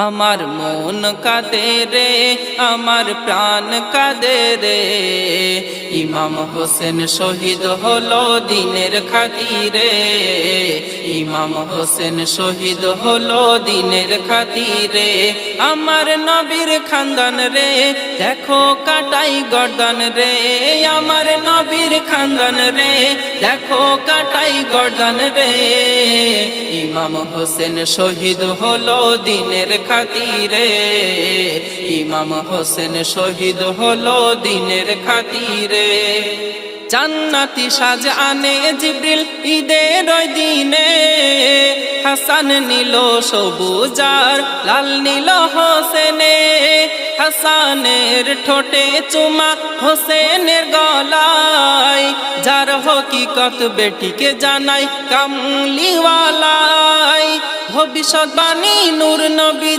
আমার মন কাঁদে রে, আমার প্রাণ কাঁদে রে, ইমাম হোসেন শহীদ হলো দিনের খাতিরে। ইমাম হোসেন শহীদ হলো দিনের খাতিরে। আমার নবীর খানদান রে, দেখো কাটাই গর্দান রে। আমার নবীর খানদান রে, দেখো কাটাই গর্দান রে। ইমাম হোসেন শহীদ হলো দিনের খাতিরে। ইমাম হোসেন শহীদ হলো দিনের খাতিরে। জান্নাতি সাজ আনে জিবরিল ঈদের ওই দিনে, হাসান নিল সবুজার লাল নীল হোসেনে। হাসানের ঠোঁটে চুমা হোসেনের গলায়, যার হকিকত বেটিকে জানাই কামলিওয়ালাই। ভবিষ্যৎবাণী নূর নবী